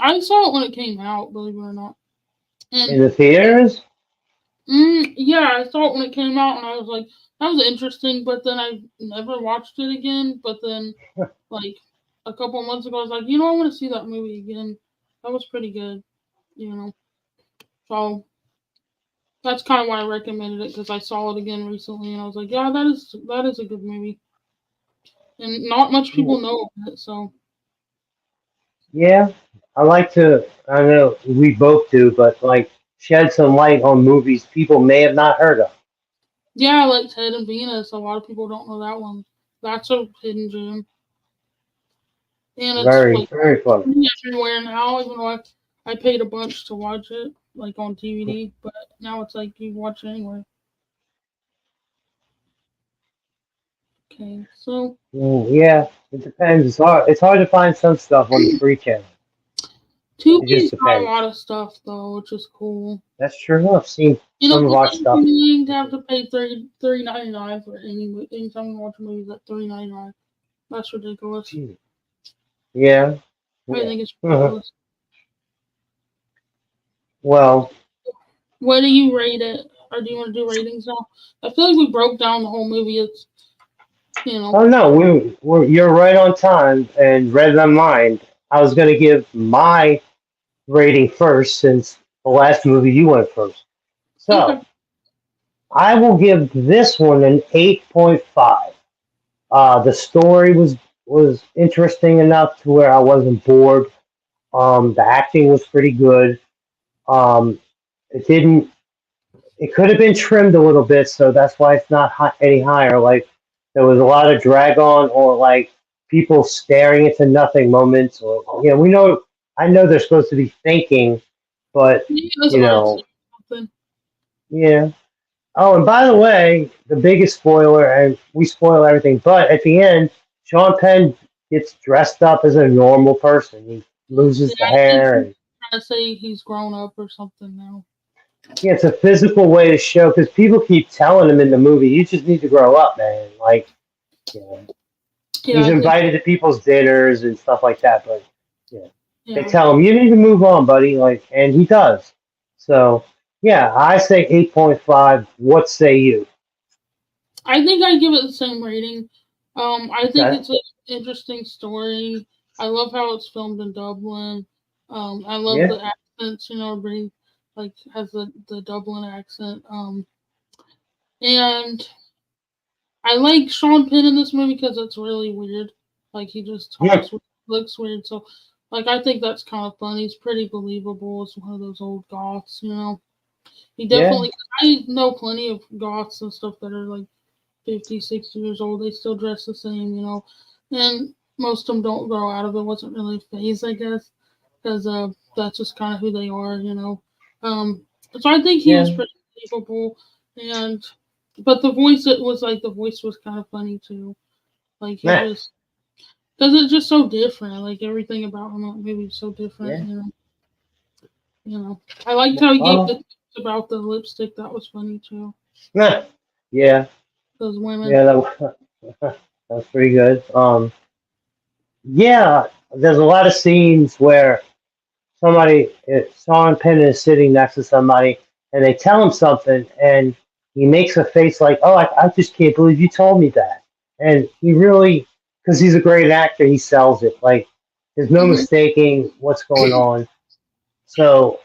I saw it when it came out, believe it or not. In the theaters? Yeah, I saw it when it came out, and I was like, that was interesting, but then I never watched it again. But then, like, a couple of months ago, I was like, I want to see that movie again. That was pretty good, So, that's kind of why I recommended it, because I saw it again recently, and I was like, yeah, that is a good movie. And not much people know about it, so. Yeah, I know we both do, but like, shed some light on movies people may have not heard of. Yeah, like Ted and Venus. A lot of people don't know that one. That's a hidden gem. And it's very fun. Everywhere now, even though I paid a bunch to watch it, like on DVD, but now it's like you watch it anywhere. Okay, so. Yeah, it depends. It's hard to find some stuff on the free channel. Tubi's got a lot of stuff though, which is cool. That's true. I've seen some of our stuff. You have to pay $3.99 for anytime you watch a movie at $3.99. That's ridiculous. Jeez. Yeah. I think it's ridiculous. Well. What do you rate it? Or do you want to do ratings now? I feel like we broke down the whole movie. It's, Oh no, you're right on time and read my mind. I was going to give my rating first since the last movie you went first. So, okay. I will give this one an 8.5. The story was interesting enough to where I wasn't bored. The acting was pretty good. It could have been trimmed a little bit, so that's why it's not any higher. Like, there was a lot of drag on or like people staring into nothing moments, or I know they're supposed to be thinking, but yeah. Oh, and by the way, the biggest spoiler, and we spoil everything, but at the end, Sean Penn gets dressed up as a normal person. He loses the hair. And trying to say he's grown up or something now. Yeah, it's a physical way to show, because people keep telling him in the movie, you just need to grow up, man. Like, he's invited to people's dinners and stuff like that, but they tell him, you need to move on, buddy. Like, and he does. So, yeah, I say 8.5. What say you? I think I give it the same rating. I think it's an interesting story. I love how it's filmed in Dublin. I love Yeah, the accents. Everybody like has the Dublin accent. And I like Sean Penn in this movie because it's really weird. Like he just yeah, talks, looks weird. So, like I think that's kind of fun. He's pretty believable. It's one of those old goths. He yeah, definitely. I know plenty of goths and stuff that are like 50, 60 years old. They still dress the same. And most of them don't grow out of it. Wasn't really a phase, I guess, because that's just kind of who they are. Um, so I think he was yeah. pretty believable, and but the voice was kind of funny too. Like he Nah, just because it's just so different. Like everything about him in that movie is so different. yeah. I liked how he gave the Oh, tips about the lipstick. That was funny too. nah. Yeah, Those women. yeah. That was pretty good. Yeah. There's a lot of scenes where Sean Penn is sitting next to somebody, and they tell him something, and he makes a face like, "Oh, I just can't believe you told me that." And he really, because he's a great actor, he sells it. Like, there's no Hmm. mistaking what's going on. So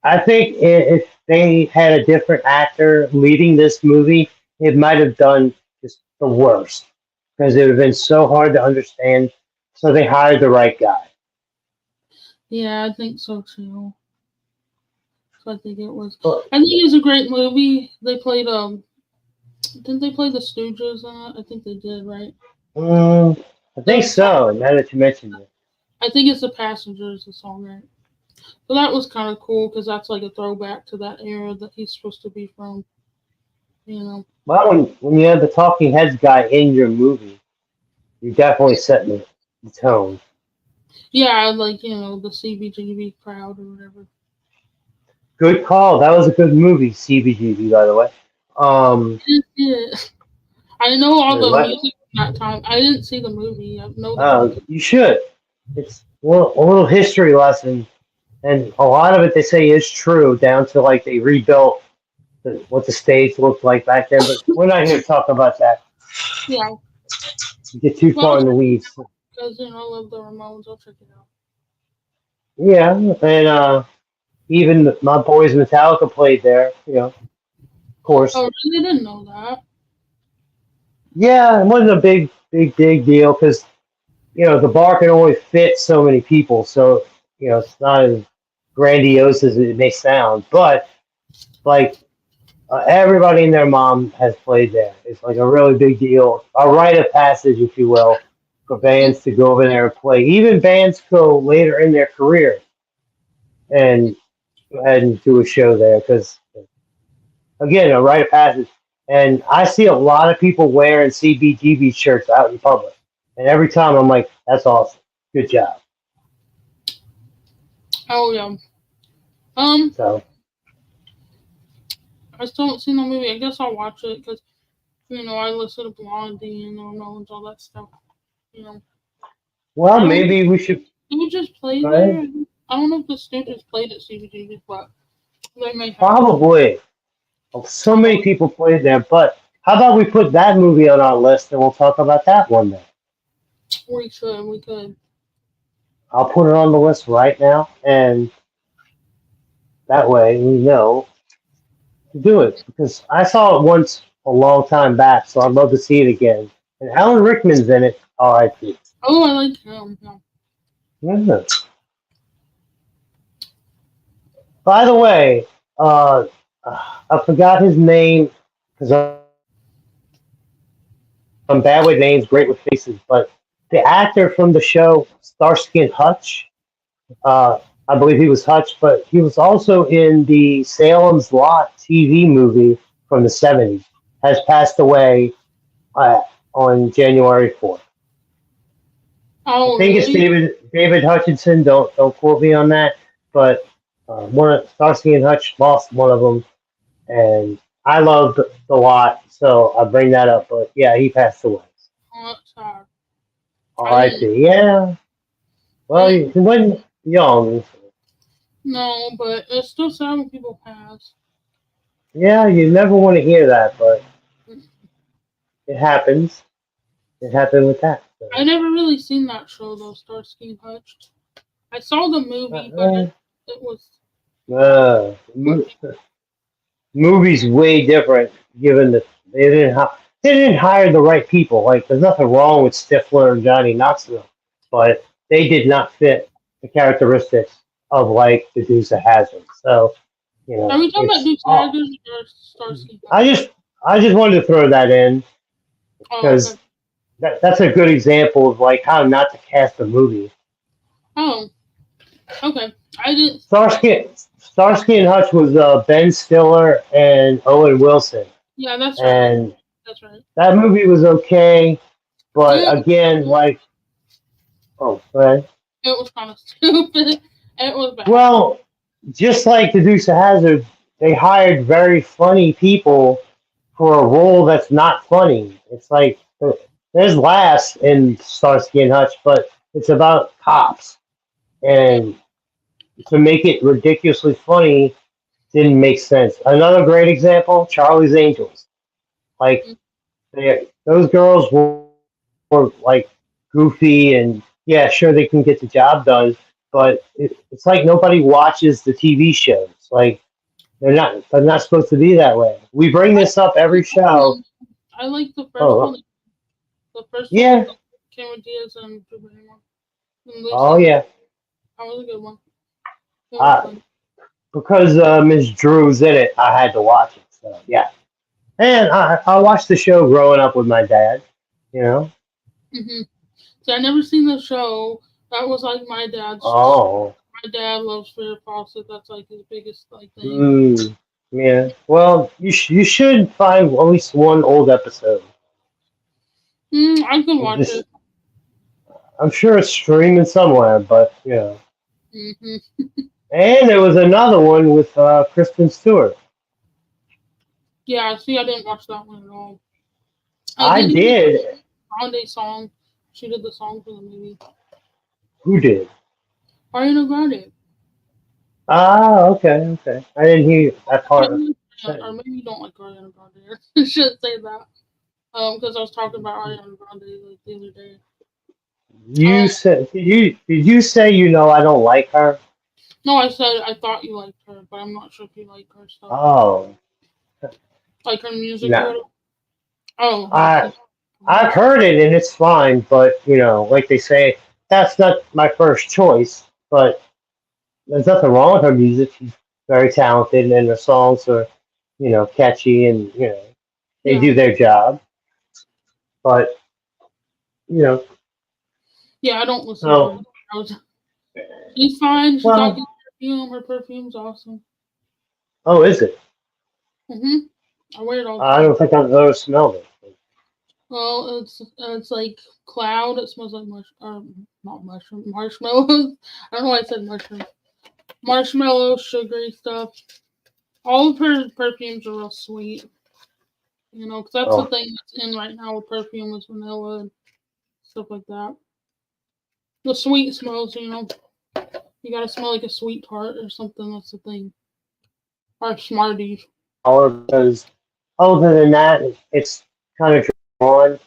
I think if they had a different actor leading this movie, it might have done just the worst because it would have been so hard to understand. So they hired the right guy. Yeah, I think so too. So I think it was. But I think it was a great movie. They played didn't they play the Stooges in it? I think they did, right? I think The song. so. Now that you mentioned it. I think it's the Passengers, the song, right? So that was kind of cool because that's like a throwback to that era that he's supposed to be from. You know. Well, when you have the Talking Heads guy in your movie, you're definitely setting the tone. Yeah, like the CBGB crowd or whatever. Good call. That was a good movie, CBGB, by the way. Um, Yeah. I know all wait, the what? music from that time. I didn't see the movie. I know the music. You should. It's a little history lesson, and a lot of it they say is true, down to like they rebuilt what the stage looked like back then. But we're not here to talk about that. Yeah. You get too Well, far in the weeds. because I love the Ramones. I'll check it out. Yeah, and even my boys Metallica played there. Of course. Oh, really? I didn't know that. Yeah, it wasn't a big deal because the bar can only fit so many people, so it's not as grandiose as it may sound. But like everybody and their mom has played there. It's like a really big deal, a rite of passage, if you will, for bands to go over there and play. Even bands go later in their career and go ahead and do a show there because again, a rite of passage. And I see a lot of people wearing CBGB shirts out in public. And every time I'm like, that's awesome. Good job. Oh yeah. Um, So, I still haven't seen the movie. I guess I'll watch it because I listen to Blondie and the Ramones, all that stuff. You know, well, I don't. maybe we should. Stooges play Go there. ahead. I don't know if the Stooges played at CBGB, but they may have. Probably. So many people played there. But how about we put that movie on our list and we'll talk about that one day? We should. We could. I'll put it on the list right now. And that way we know to do it. Because I saw it once a long time back. So I'd love to see it again. And Alan Rickman's in it. R.I.P. Oh, I like him. Yeah. Yeah. By the way, I forgot his name because I'm bad with names, great with faces. But the actor from the show Starsky and Hutch, uh, I believe he was Hutch, but he was also in the Salem's Lot TV movie from the '70s. Has passed away on January 4th. I Oh, think it's really? David Hutchinson. Don't quote me on that, but one of Starsky and Hutch lost one of them, and I loved the lot, so I bring that up. But yeah, he passed away. Oh, that's sad. I didn't. R.I.P. Yeah. I Well, he didn't. wasn't young. No, but it's still sad when people pass. Yeah, you never want to hear that, but it happens. it happened with that. So. I never really seen that show though, Starsky and Hutch. I saw the movie, but it was. Uh, mo- movie's way different, given that they didn't hire the right people. Like, there's nothing wrong with Stifler and Johnny Knoxville, but they did not fit the characteristics of like the Dukes of Hazzard. So, Are we talking about Dukes of Hazzard or Starsky? I just wanted to throw that in because that's a good example of like how not to cast a movie. Oh, okay. I did. Starsky and Hutch was Ben Stiller and Owen Wilson. Yeah, that's right. And that's right. That movie was okay, but again, like, oh, right. It was kind of stupid. It was bad. Well, just like the Dukes of Hazzard, they hired very funny people for a role that's not funny. It's like there's laughs in Starsky and Hutch, but it's about cops, and to make it ridiculously funny didn't make sense. Another great example: Charlie's Angels. Like, those girls were like goofy, and yeah, sure they can get the job done, but it's like nobody watches the TV shows. Like, they're not supposed to be that way. We bring this up every show. I like the first one. The first one. Cameron Diaz and Drew Barrymore. Oh yeah. That was a good one. Because Ms. Drew's in it, I had to watch it. So yeah. And I watched the show growing up with my dad, you know. Mhm. See, I never seen the show. That was like my dad's. Oh. My dad loves Farrah Fawcett. That's like his biggest like thing. Yeah. Well, you should find at least one old episode. I can watch it. I'm sure it's streaming somewhere, but you know. Mhm. And there was another one with Kristen Stewart. Yeah, see, I didn't watch that one at all. I did. Grande song. She did the song for the movie. Who did? Ariana Grande. Ah, okay. I didn't hear that part. Or maybe you don't like Ariana Grande. I should say that. Because I was talking about Ariana Grande like the other day. You said did you say I don't like her? No, I said I thought you liked her, but I'm not sure if you like her stuff. Oh. Like her music. No. Oh. I've heard it and it's fine, but like they say, that's not my first choice. But there's nothing wrong with her music. She's very talented, and her songs are, catchy, and they do their job. But yeah, I don't listen to her. She's fine. She's got good perfume. Her perfume's awesome. Oh, is it? I wear it all the time. I don't think I've ever smelled it. Well, it's like cloud. It smells like marshmallows. I don't know why I said mushroom. Marshmallow, sugary stuff. All of her perfumes are real sweet. Because that's the thing that's in right now with perfume is vanilla and stuff like that. The sweet smells, you gotta smell like a sweet tart or something. That's the thing. Or Smarties. Because other than that, it's kind of on,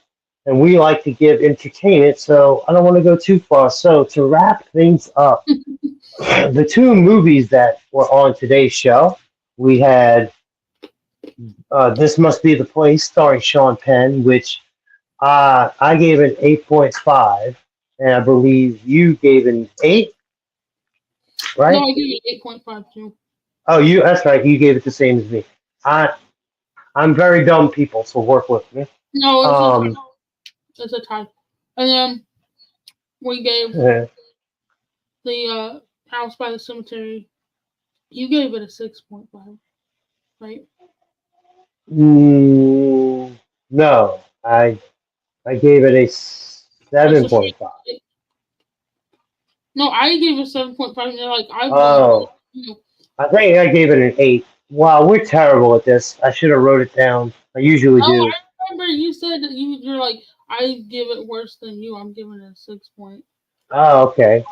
and we like to give entertainment, so I don't want to go too far. So to wrap things up, the two movies that were on today's show, we had This Must Be the Place, starring Sean Penn, which I gave an 8.5, and I believe you gave an 8, right? No, I gave it 8.5 too. Oh, that's right. You gave it the same as me. I'm very dumb, people, so work with me. No, it's a tie. And then we gave the House by the Cemetery. You gave it a 6.5, right? No, I gave it a 7.5. No, I gave it 7.5. And you're like, I think I gave it an 8. Wow, we're terrible at this. I should have wrote it down. I usually do. I remember you said that you're like, I give it worse than you. I'm giving it a 6 point. Oh, okay.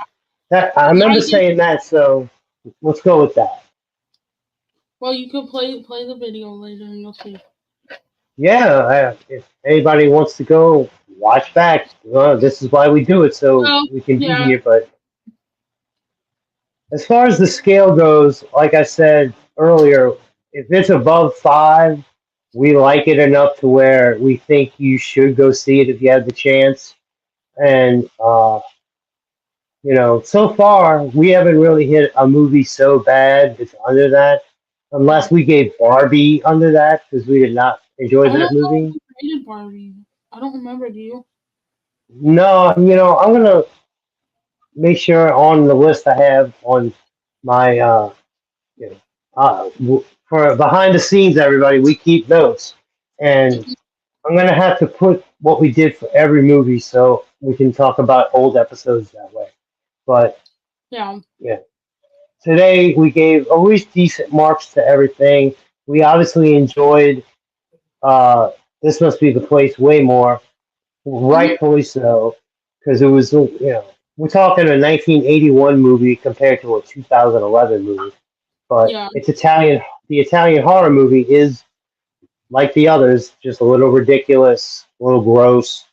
I remember saying that, so let's go with that. Well, you could play the video later and you'll see. Yeah, if anybody wants to go watch back. Well, this is why we do it, so Well, we can be yeah. here. But as far as the scale goes, like I said earlier, if it's above 5, we like it enough to where we think you should go see it if you have the chance. And so far we haven't really hit a movie so bad it's under that, Yeah. unless we gave Barbie under that because we did not enjoy I don't that know movie. if I rated Barbie. I don't remember. Do you? No, I'm gonna make sure on the list I have on my you know, for behind the scenes, everybody, we keep notes, and I'm gonna have to put what we did for every movie so we can talk about old episodes that way. But Yeah. yeah, today we gave always decent marks to everything. We obviously enjoyed This Must Be the Place way more, Hmm. rightfully so, because it was we're talking a 1981 movie compared to a 2011 movie, but Yeah. it's Italian. The Italian horror movie is like the others, just a little ridiculous, a little gross,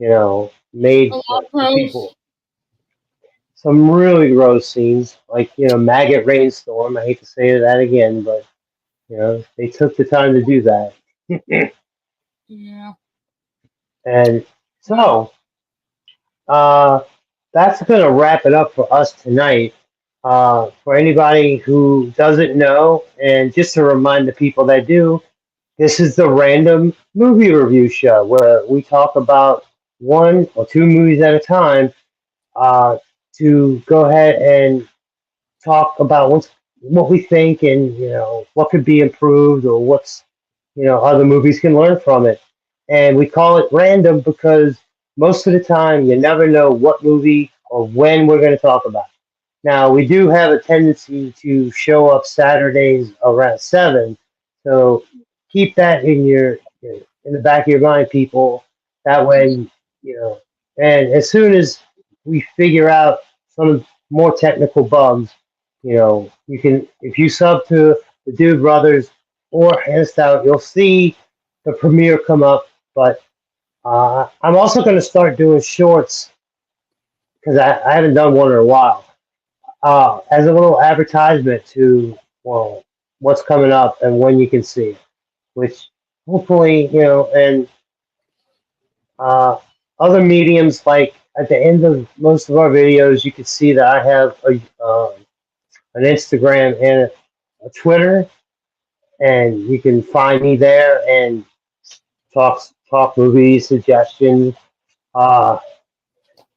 A made lot of for pros. people. Some really gross scenes, like maggot rainstorm. I hate to say that again, but they took the time to do that. Yeah. And Yeah. so uh, that's going to wrap it up for us tonight. For anybody who doesn't know, and just to remind the people that do, this is the random movie review show where we talk about one or two movies at a time uh, to go ahead and talk about what we think and what could be improved or what's other movies can learn from it. And we call it random because most of the time you never know what movie or when we're going to talk about it. Now we do have a tendency to show up Saturdays around 7, so keep that in the back of your mind, people. That Mhm. way, you know. And as soon as we figure out some more technical bugs, you can if you sub to the Dude Brothers or Hands Out, you'll see the premiere come up. But I'm also going to start doing shorts because I haven't done one in a while as a little advertisement to what's coming up and when you can see it, which hopefully and uh, other mediums like at the end of most of our videos you can see that I have an Instagram and a Twitter, and you can find me there and talk movies suggestions. Uh,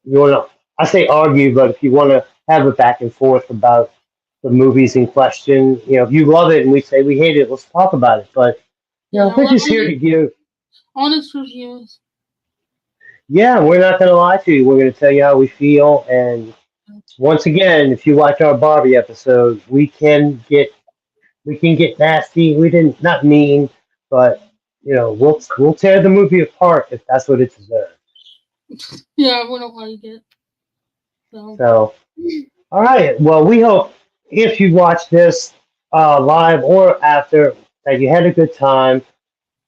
you want to I say argue, but if you want to have a back and forth about the movies in question, if you love it and we say we hate it, let's talk about it. But Yeah. we're We're just here to give. honest reviews. Yeah, we're not going to lie to you. We're going to tell you how we feel. And once again, if you watch our Barbie episode, we can get nasty. We didn't not mean, but we'll tear the movie apart if that's what it deserves. Yeah. We don't like it. So. So, all right. Well, we hope if you watch this live or after that you had a good time.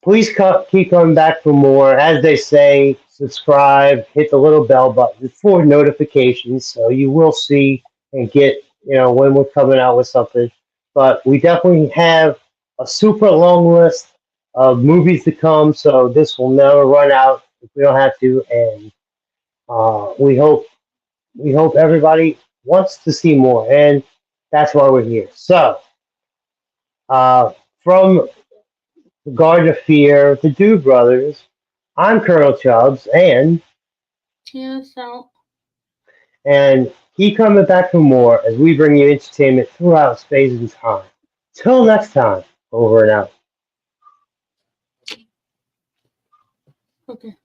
Please keep coming back for more. As they say, subscribe, hit the little bell button for notifications so you will see and get, when we're coming out with something. But we definitely have a super long list of movies to come, so this will never run out if we don't have to. And we hope everybody wants to see more, and that's why we're here. So, from the Garden of Fear, the Dude Brothers. I'm Colonel Chubbs, Yeah. So. and keep coming back for more as we bring you entertainment throughout space and time. Till next time, over and out. Okay.